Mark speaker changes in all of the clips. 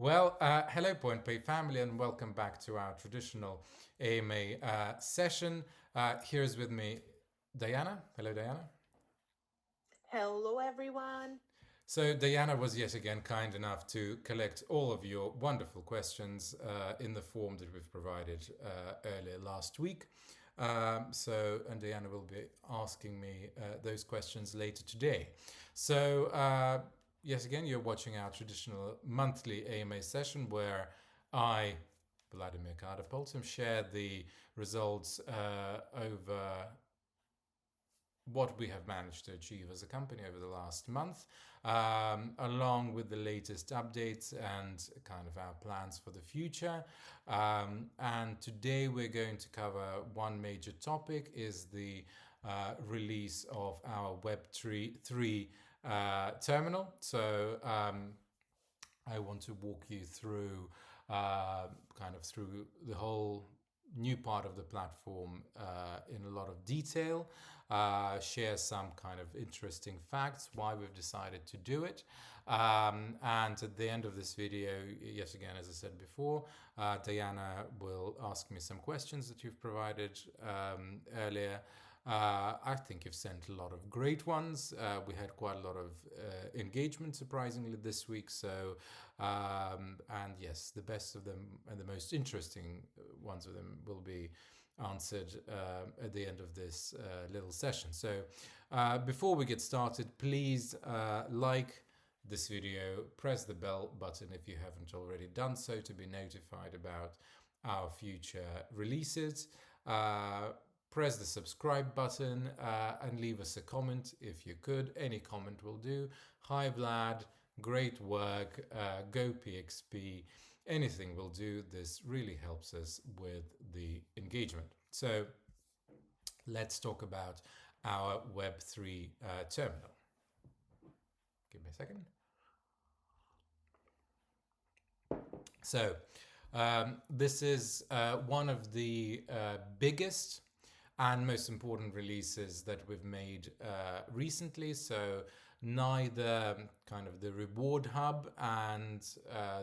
Speaker 1: Hello PointPay family and welcome back to our traditional AMA session. Here's with me Diana. Hello Diana.
Speaker 2: Hello, everyone.
Speaker 1: So Diana was yet again kind enough to collect all of your wonderful questions in the form that we've provided earlier last week. And Diana will be asking me those questions later today. Yes, again, you're watching our traditional monthly AMA session where I, Vladimir Kardapoltsev, share the results over what we have managed to achieve as a company over the last month, along with the latest updates and kind of our plans for the future. And today we're going to cover one major topic is the release of our Web3 terminal. I want to walk you through through the whole new part of the platform in a lot of detail, share some kind of interesting facts, why we've decided to do it. And at the end of this video, yet again, as I said before, Diana will ask me some questions that you've provided earlier. I think you've sent a lot of great ones. We had quite a lot of engagement, surprisingly, this week. And yes, the best of them and the most interesting ones of them will be answered at the end of this little session. Before we get started, please like this video, press the bell button if you haven't already done so to be notified about our future releases. Press the subscribe button and leave us a comment if you could. Any comment will do. Hi Vlad, great work, go PXP, anything will do. This really helps us with the engagement. So let's talk about our Web3 terminal. Give me a second. This is one of the biggest and most important releases that we've made recently. So neither kind of the reward hub and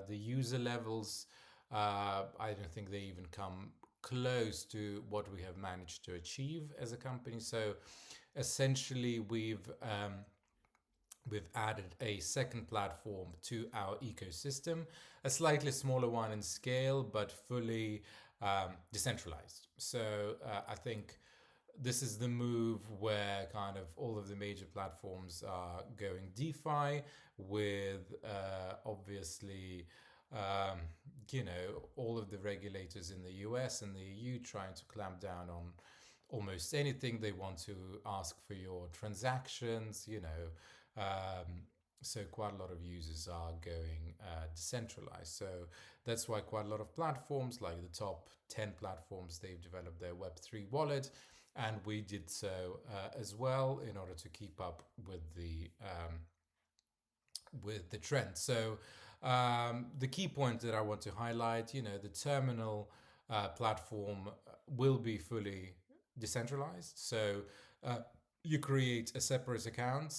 Speaker 1: the user levels, I don't think they even come close to what we have managed to achieve as a company. So essentially we've added a second platform to our ecosystem, a slightly smaller one in scale, but fully decentralized. I think this is the move where kind of all of the major platforms are going DeFi with obviously, all of the regulators in the US and the EU trying to clamp down on almost anything. They want to ask for your transactions, so quite a lot of users are going decentralized. So that's why quite a lot of platforms, like the top 10 platforms, they've developed their Web3 wallet, and we did so as well in order to keep up with the trend. So the key point that I want to highlight, the terminal platform will be fully decentralized. So you create a separate account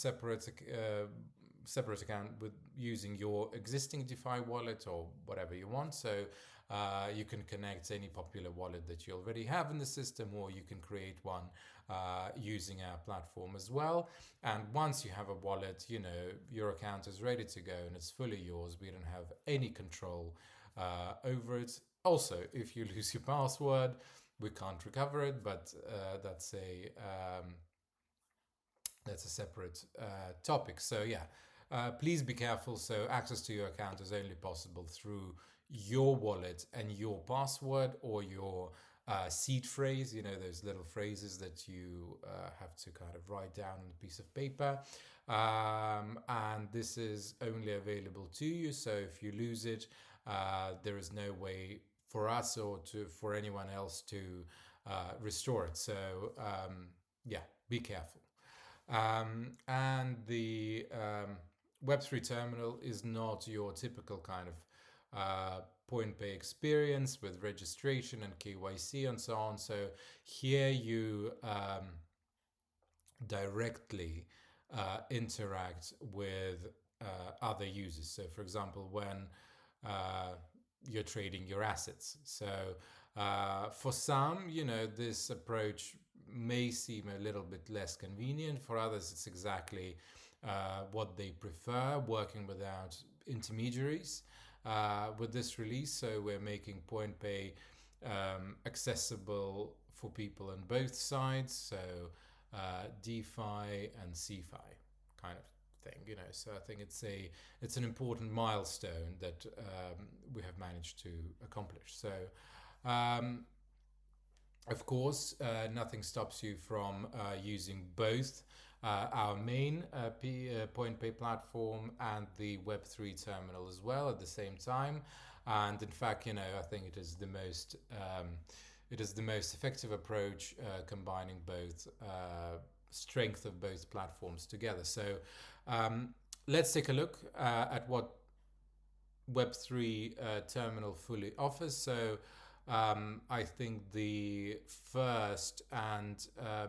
Speaker 1: with using your existing DeFi wallet or whatever you want. So you can connect any popular wallet that you already have in the system, or you can create one using our platform as well. And once you have a wallet, your account is ready to go and it's fully yours. We don't have any control over it. Also, if you lose your password, we can't recover it, but that's a separate topic. So yeah, please be careful. So access to your account is only possible through your wallet and your password or your seed phrase, those little phrases that you have to kind of write down on a piece of paper. And this is only available to you. So if you lose it, there is no way for us or for anyone else to restore it. So yeah, be careful. And the Web3 terminal is not your typical kind of PointPay experience with registration and KYC and so on. So here you directly interact with other users. So for example, when you're trading your assets. So for some, this approach may seem a little bit less convenient. For others, it's exactly what they prefer, working without intermediaries with this release. So we're making PointPay accessible for people on both sides. So DeFi and CeFi kind of thing, So I think it's an important milestone that we have managed to accomplish. So of course, nothing stops you from using both our main PointPay platform and the Web3 terminal as well at the same time. And in fact, I think it is the most effective approach, combining both strength of both platforms together. So let's take a look at what Web3 terminal fully offers. So I think the first and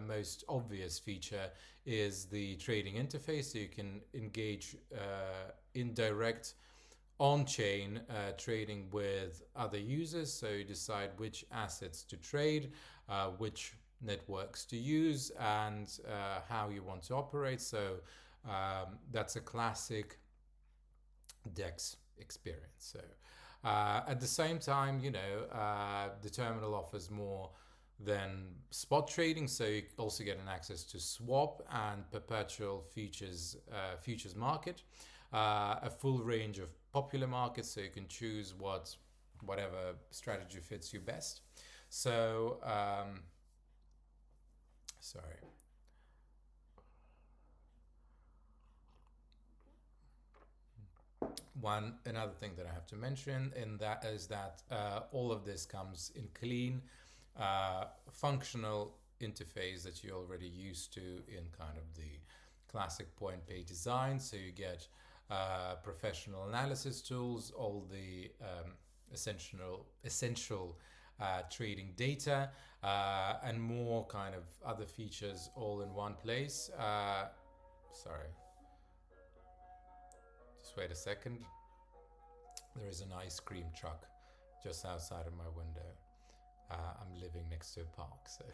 Speaker 1: most obvious feature is the trading interface. So you can engage in direct on-chain trading with other users. So you decide which assets to trade, which networks to use, and how you want to operate. So that's a classic DEX experience. So at the same time, the terminal offers more than spot trading. So you also get an access to swap and perpetual futures market, a full range of popular markets. So you can choose whatever strategy fits you best. So sorry. Another thing that I have to mention in that is that all of this comes in clean, functional interface that you're already used to in kind of the classic PointPay design. So you get professional analysis tools, all the essential trading data, and more kind of other features all in one place. Sorry. Just wait a second. There is an ice cream truck just outside of my window. I'm living next to a park, so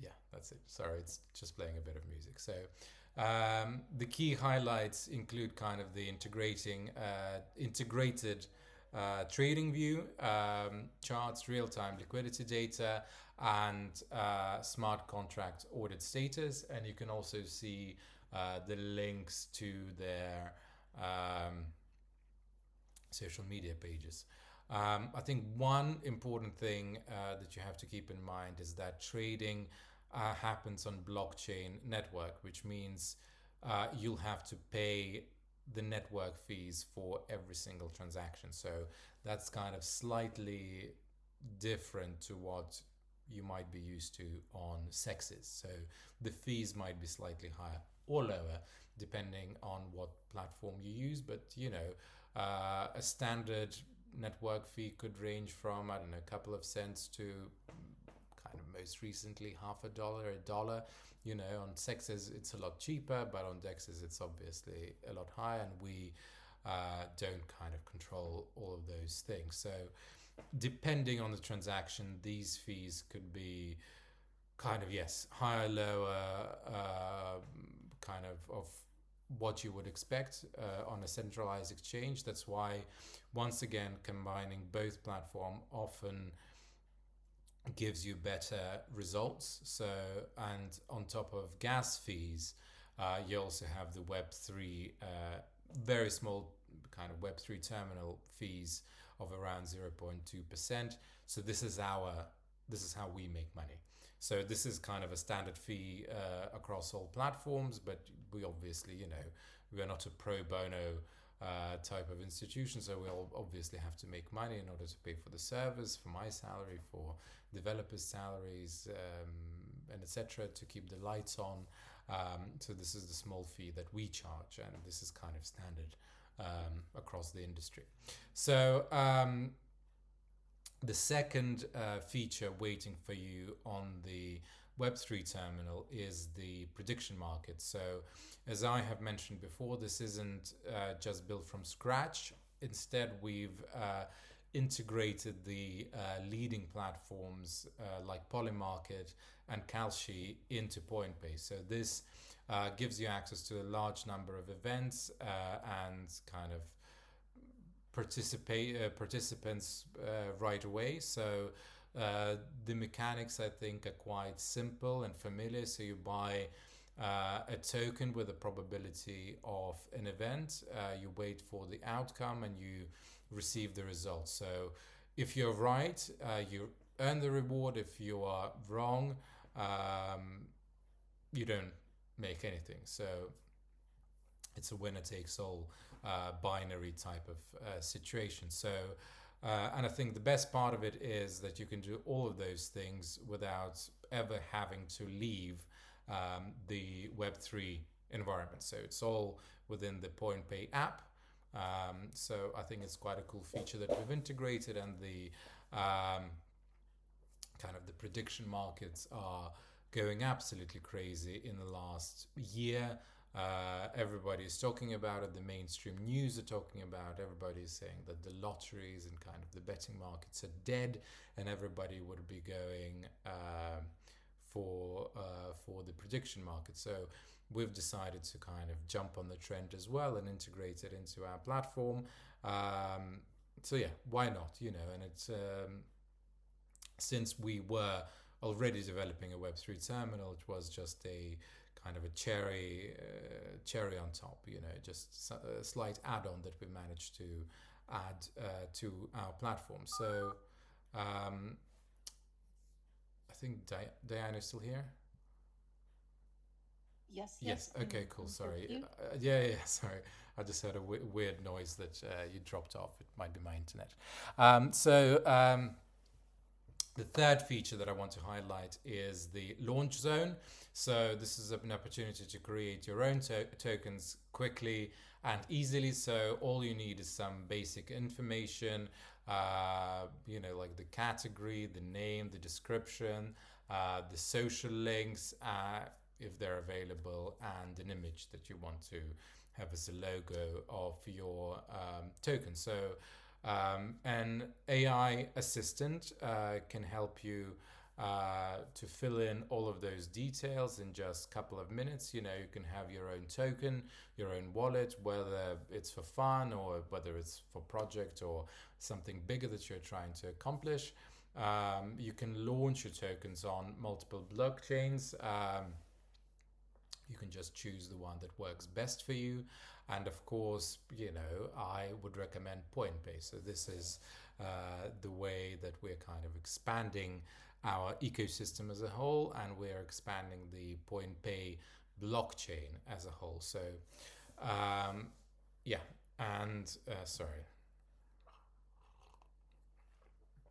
Speaker 1: yeah, that's it. Sorry, it's just playing a bit of music. So the key highlights include kind of the integrated trading view, charts, real-time liquidity data, and smart contract audit status. And you can also see the links to their social media pages. I think one important thing that you have to keep in mind is that trading happens on blockchain network, which means you'll have to pay the network fees for every single transaction. So that's kind of slightly different to what you might be used to on sexes. So the fees might be slightly higher or lower depending on what platform you use. But a standard network fee could range from, I don't know, a couple of cents to kind of most recently $0.50, $1. On sexes it's a lot cheaper, but on dexes it's obviously a lot higher, and we don't kind of control all of those things. So depending on the transaction, these fees could be kind of, yes, higher, lower, kind of what you would expect on a centralized exchange. That's why, once again, combining both platforms often gives you better results. So, and on top of gas fees, you also have the Web3, very small kind of Web3 terminal fees of around 0.2%. So this is how we make money. So this is kind of a standard fee across all platforms, but we obviously, we are not a pro bono type of institution, so we'll obviously have to make money in order to pay for the servers, for my salary, for developers' salaries, and etc., to keep the lights on. So this is the small fee that we charge, and this is kind of standard across the industry. So the second feature waiting for you on the Web3 terminal is the prediction market. So, as I have mentioned before, this isn't just built from scratch. Instead, we've integrated the leading platforms like Polymarket and Kalshi into PointPay. So this gives you access to a large number of events and kind of participants right away. So the mechanics, I think, are quite simple and familiar. So you buy a token with a probability of an event, you wait for the outcome, and you receive the results. So if you're right, you earn the reward. If you are wrong, you don't make anything. So it's a winner takes all binary type of situation. So, and I think the best part of it is that you can do all of those things without ever having to leave the Web3 environment. So it's all within the PointPay app. So I think it's quite a cool feature that we've integrated, and the kind of the prediction markets are going absolutely crazy in the last year. Everybody's talking about it. The mainstream news are talking about it. Everybody's saying that the lotteries and kind of the betting markets are dead, and everybody would be going for the prediction market. So we've decided to kind of jump on the trend as well and integrate it into our platform. So yeah, why not? And it's since we were already developing a Web3 terminal, it was just a kind of a cherry on top, just a slight add-on that we managed to add to our platform. So I think Diana is still here.
Speaker 2: Yes.
Speaker 1: Okay, cool. Sorry.
Speaker 2: You.
Speaker 1: Yeah. Sorry. I just heard a weird noise that you dropped off. It might be my internet. The third feature that I want to highlight is the launch zone. So this is an opportunity to create your own tokens quickly and easily. So all you need is some basic information, like the category, the name, the description, the social links, if they're available, and an image that you want to have as a logo of your token. So an AI assistant can help you to fill in all of those details in just a couple of minutes. You can have your own token, your own wallet, whether it's for fun or whether it's for project or something bigger that you're trying to accomplish. You can launch your tokens on multiple blockchains. You can just choose the one that works best for you. And of course, I would recommend PointPay. So this is the way that we're kind of expanding our ecosystem as a whole, and we're expanding the PointPay blockchain as a whole. So, yeah. And sorry.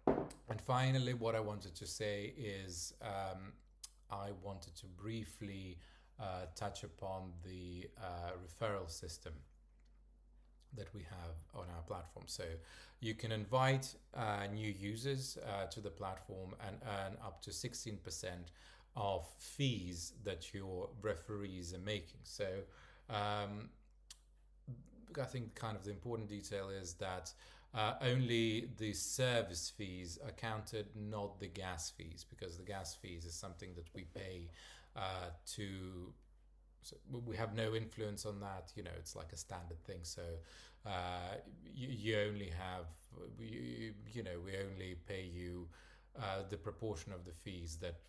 Speaker 1: And finally, what I wanted to say is I wanted to briefly touch upon the referral system that we have on our platform. So you can invite new users to the platform and earn up to 16% of fees that your referees are making. So I think kind of the important detail is that only the service fees are counted, not the gas fees, because the gas fees is something that we pay so we have no influence on that. It's like a standard thing. So you only have, we only pay you the proportion of the fees that,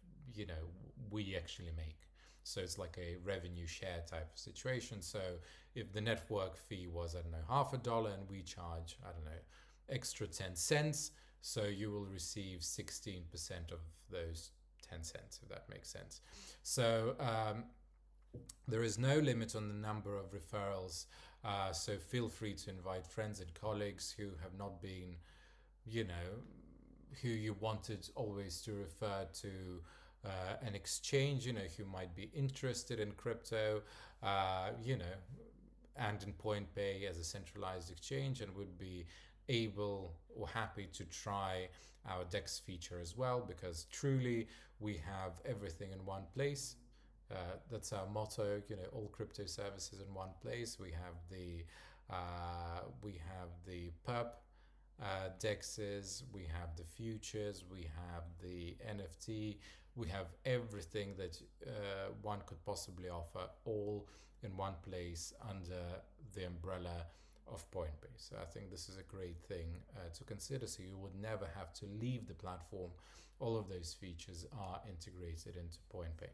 Speaker 1: we actually make. So it's like a revenue share type of situation. So if the network fee was, I don't know, $0.50 and we charge, I don't know, extra 10 cents, so you will receive 16% of those 10 cents, if that makes sense. So there is no limit on the number of referrals. So feel free to invite friends and colleagues who have not been, who you wanted always to refer to an exchange, who might be interested in crypto, and in PointPay as a centralized exchange, and would be able or happy to try our DEX feature as well, because truly we have everything in one place. That's our motto, all crypto services in one place. We have the perp DEXs, we have the futures, we have the NFT, we have everything that one could possibly offer, all in one place under the umbrella of PointPay. So I think this is a great thing to consider. So you would never have to leave the platform. All of those features are integrated into PointPay.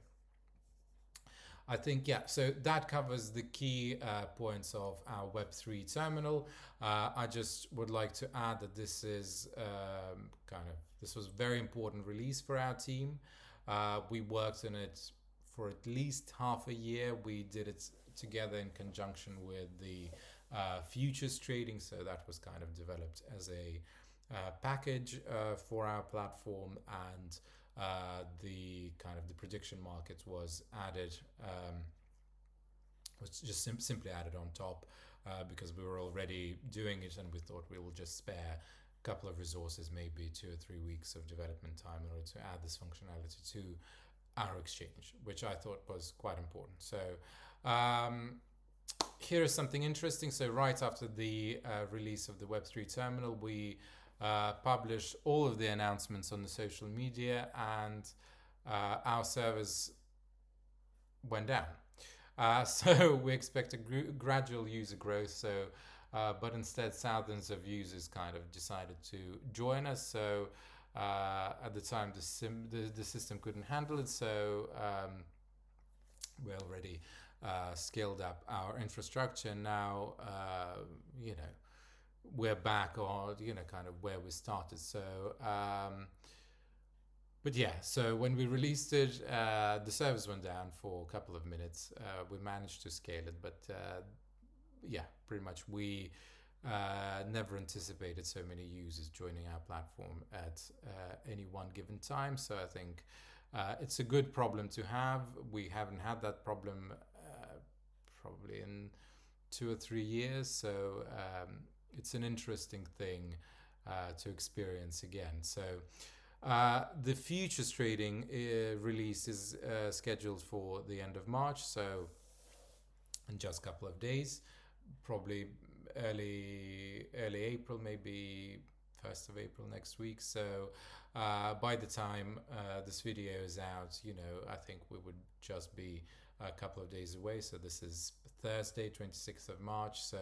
Speaker 1: I think, yeah, so that covers the key points of our Web3 terminal. I just would like to add that this is this was a very important release for our team. We worked on it for at least half a year. We did it together in conjunction with the futures trading. So that was kind of developed as a package for our platform, and the prediction market was added, was just simply added on top because we were already doing it, and we thought we will just spare a couple of resources, maybe 2 or 3 weeks of development time, in order to add this functionality to our exchange, which I thought was quite important. So here is something interesting. So right after the release of the Web3 terminal, we published all of the announcements on the social media, and our servers went down. So we expect a gradual user growth. So, but instead, thousands of users kind of decided to join us. So at the time, the system couldn't handle it. So we already scaled up our infrastructure. Now, we're back on, kind of where we started. So, but yeah, so when we released it, the servers went down for a couple of minutes. We managed to scale it, but yeah, pretty much we never anticipated so many users joining our platform at any one given time. So I think it's a good problem to have. We haven't had that problem probably in 2 or 3 years. So it's an interesting thing to experience again. So the futures trading release is scheduled for the end of March. So in just a couple of days, probably early April, maybe 1st of April next week. So by the time this video is out, I think we would just be a couple of days away. So this is Thursday, 26th of March. So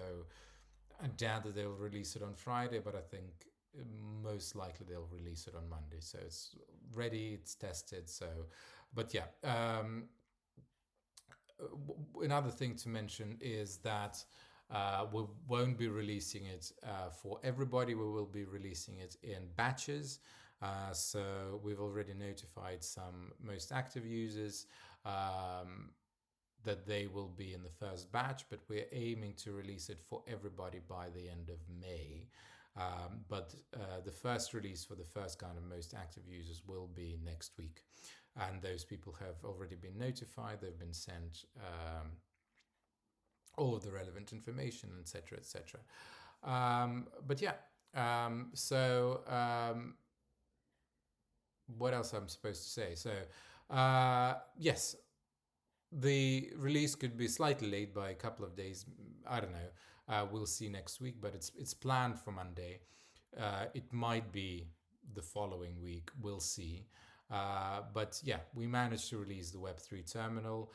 Speaker 1: I doubt that they'll release it on Friday, but I think most likely they'll release it on Monday. So it's ready, it's tested. So, but yeah, another thing to mention is that we won't be releasing it for everybody. We will be releasing it in batches. So we've already notified some most active users that they will be in the first batch, but we're aiming to release it for everybody by the end of May. But the first release for the first kind of most active users will be next week. And those people have already been notified. They've been sent all of the relevant information, etc., etc. But yeah, what else I'm supposed to say? So yes, the release could be slightly late by a couple of days. I don't know. We'll see next week, but it's planned for Monday. It might be the following week. We'll see. But yeah, we managed to release the Web3 terminal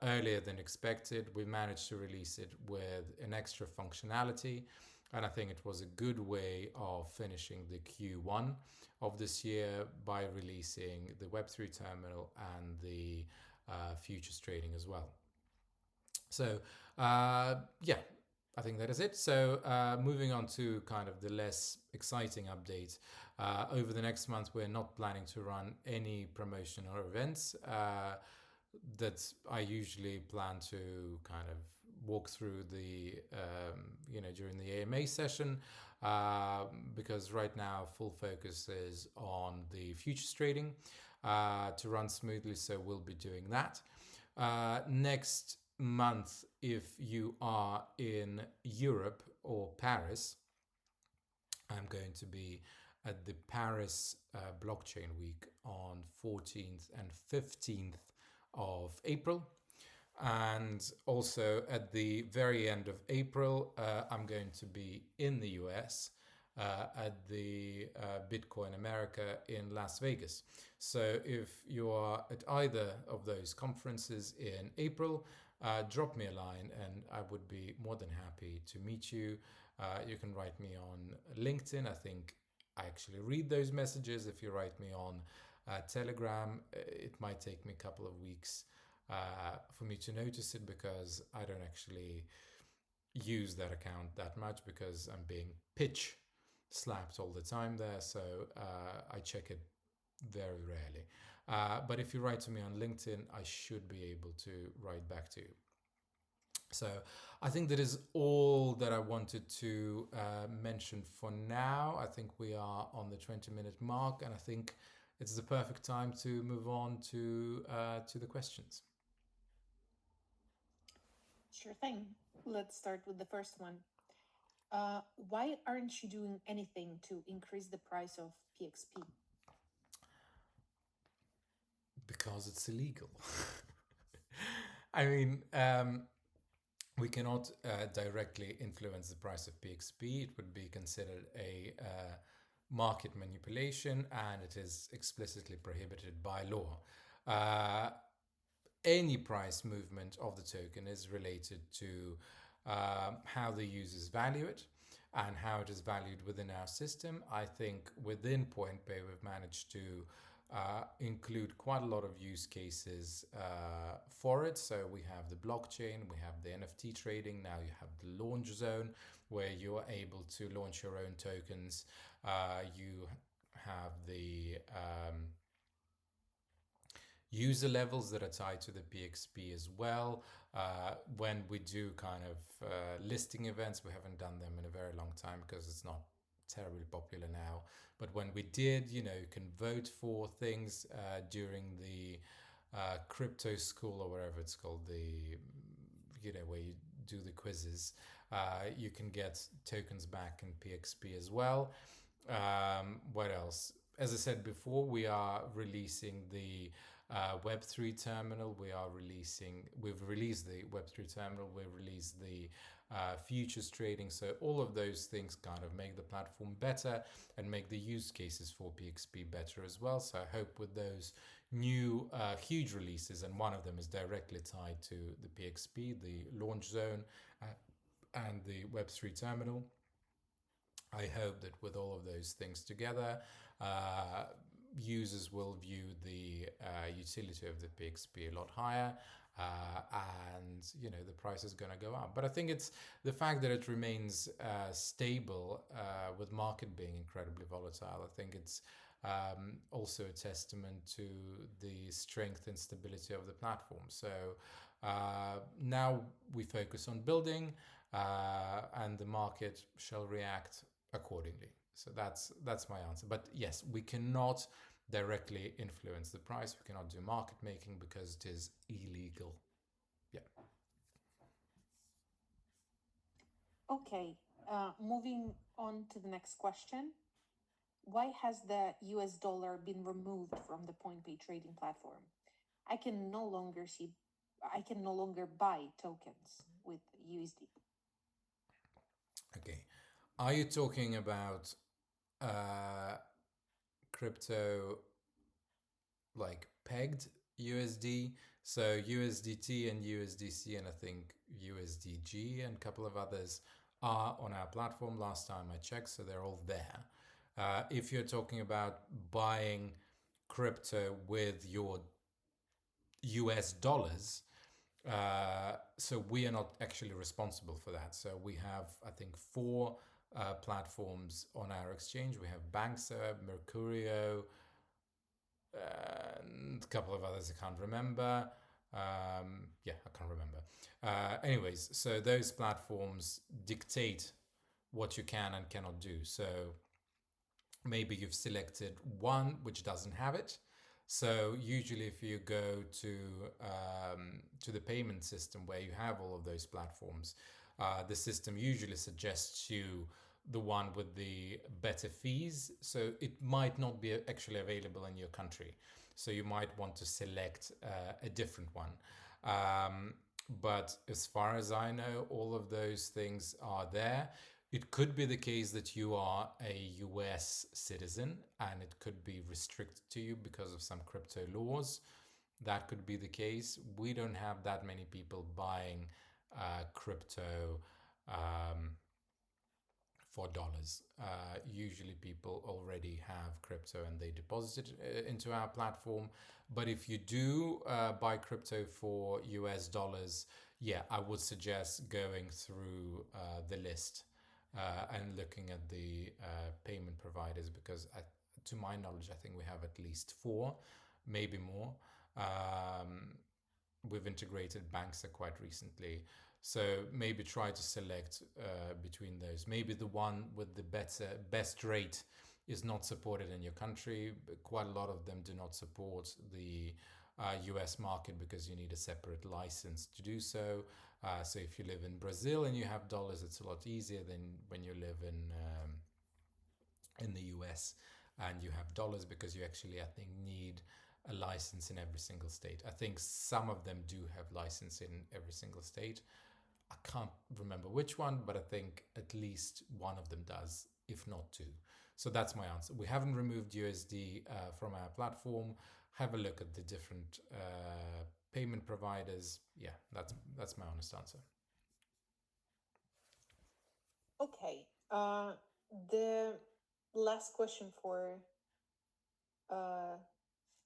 Speaker 1: earlier than expected. We managed to release it with an extra functionality, and I think it was a good way of finishing the Q1 of this year by releasing the Web3 terminal and the futures trading as well. So yeah, I think that is it. So moving on to kind of the less exciting updates. Over the next month, we're not planning to run any promotion or events that I usually plan to kind of walk through the during the AMA session, because right now full focus is on the futures trading to run smoothly. So we'll be doing that next month. If you are in Europe or Paris, I'm going to be at the Paris Blockchain Week on 14th and 15th of April. And also at the very end of April, I'm going to be in the US at the Bitcoin America in Las Vegas. So if you are at either of those conferences in April, drop me a line and I would be more than happy to meet you. You can write me on LinkedIn. I think I actually read those messages. If you write me on Telegram, it might take me a couple of weeks for me to notice it, because I don't actually use that account that much because I'm being pitch slapped all the time there. So I check it very rarely. But if you write to me on LinkedIn, I should be able to write back to you. So I think that is all that I wanted to mention for now. I think we are on the 20-minute mark, and I think it's the perfect time to move on to the questions.
Speaker 2: Sure thing. Let's start with the first one. Why aren't you doing anything to increase the price of PXP?
Speaker 1: Because it's illegal. I mean, we cannot directly influence the price of PXP. It would be considered a market manipulation, and it is explicitly prohibited by law. Any price movement of the token is related to how the users value it and how it is valued within our system. I think within PointPay, we've managed to include quite a lot of use cases for it. So we have the blockchain, we have the NFT trading, now you have the launch zone where you are able to launch your own tokens. You have the user levels that are tied to the PXP as well. When we do kind of listing events, we haven't done them in a very long time because it's not terribly popular now. But when we did, you can vote for things during the crypto school or whatever it's called, where you do the quizzes. You can get tokens back in PXP as well. What else? As I said before, we are releasing the Web3 terminal. We've released the Web3 terminal. We've released the futures trading. So all of those things kind of make the platform better and make the use cases for PXP better as well. So I hope with those new huge releases, and one of them is directly tied to the PXP, the launch zone and the Web3 terminal. I hope that with all of those things together, users will view the utility of the PXP a lot higher, and the price is going to go up. But I think it's the fact that it remains stable with market being incredibly volatile. I think it's also a testament to the strength and stability of the platform. So now we focus on building, and the market shall react accordingly. So that's my answer. But yes, we cannot directly influence the price. We cannot do market making because it is illegal. Yeah.
Speaker 2: Okay, moving on to the next question. Why has the US dollar been removed from the PointPay trading platform? I can no longer buy tokens with USD.
Speaker 1: Okay. Are you talking about crypto like pegged USD? So USDT and USDC, and I think USDG and a couple of others are on our platform last time I checked, so they're all there. If you're talking about buying crypto with your US dollars, so we are not actually responsible for that. So we have, I think, 4 platforms on our exchange. We have Bankser, Mercurio, and a couple of others I can't remember. I can't remember. Anyways, so those platforms dictate what you can and cannot do. So maybe you've selected one which doesn't have it. So usually if you go to the payment system where you have all of those platforms, the system usually suggests you the one with the better fees. So it might not be actually available in your country. So you might want to select a different one. But as far as I know, all of those things are there. It could be the case that you are a US citizen and it could be restricted to you because of some crypto laws. That could be the case. We don't have that many people buying crypto for dollars. Usually people already have crypto and they deposit it into our platform. But if you do buy crypto for US dollars, yeah, I would suggest going through the list and looking at the payment providers, because to my knowledge, I think we have at least four, maybe more. We've integrated banks quite recently. So maybe try to select between those. Maybe the one with the best rate is not supported in your country. Quite a lot of them do not support the US market because you need a separate license to do so. So if you live in Brazil and you have dollars, it's a lot easier than when you live in the US and you have dollars, because you actually, I think, need a license in every single state. I think some of them do have license in every single state. I can't remember which one, but I think at least one of them does, if not two. So that's my answer. We haven't removed USD from our platform. Have a look at the different payment providers. Yeah, that's my honest answer.
Speaker 2: Okay. The last question for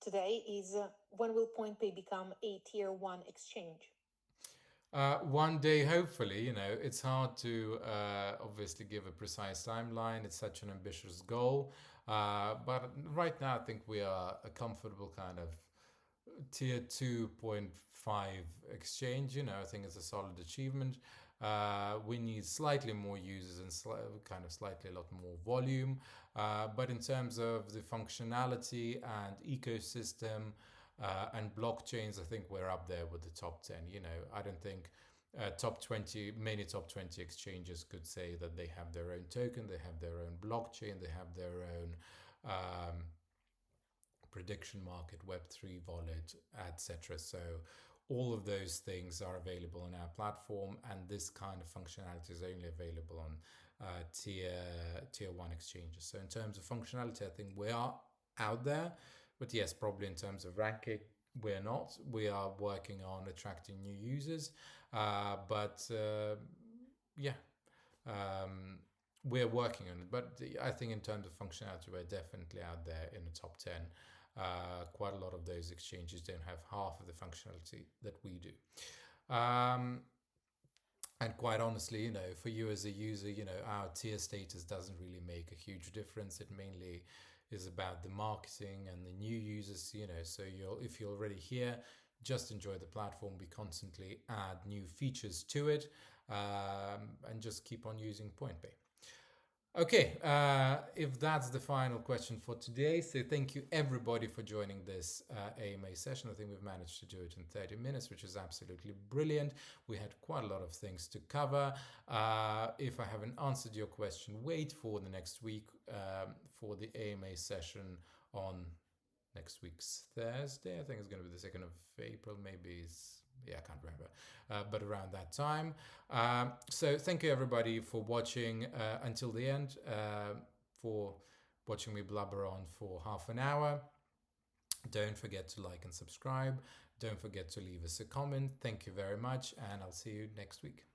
Speaker 2: today is when will PointPay become a tier 1 exchange?
Speaker 1: One day, hopefully. It's hard to obviously give a precise timeline. It's such an ambitious goal. But right now, I think we are a comfortable kind of tier 2.5 exchange. I think it's a solid achievement. We need slightly more users and slightly a lot more volume. But in terms of the functionality and ecosystem, and blockchains, I think we're up there with the top 10. I don't think many top 20 exchanges could say that they have their own token, they have their own blockchain, they have their own prediction market, Web3 wallet, etc. So all of those things are available on our platform, and this kind of functionality is only available on tier 1 exchanges. So in terms of functionality, I think we are out there. But yes, probably in terms of ranking, we're not. We are working on attracting new users. We're working on it. But I think in terms of functionality, we're definitely out there in the top 10. Quite a lot of those exchanges don't have half of the functionality that we do. And quite honestly, for you as a user, our tier status doesn't really make a huge difference. It mainly is about the marketing and the new users, so if you're already here, just enjoy the platform. We constantly add new features to it, and just keep on using PointPay. Okay, if that's the final question for today, so thank you everybody for joining this AMA session. I think we've managed to do it in 30 minutes, which is absolutely brilliant. We had quite a lot of things to cover. If I haven't answered your question, wait for the next week for the AMA session on next week's Thursday. I think it's going to be the 2nd of April, maybe I can't remember, but around that time. So thank you everybody for watching until the end, for watching me blabber on for half an hour. Don't forget to like and subscribe. Don't forget to leave us a comment. Thank you very much, and I'll see you next week.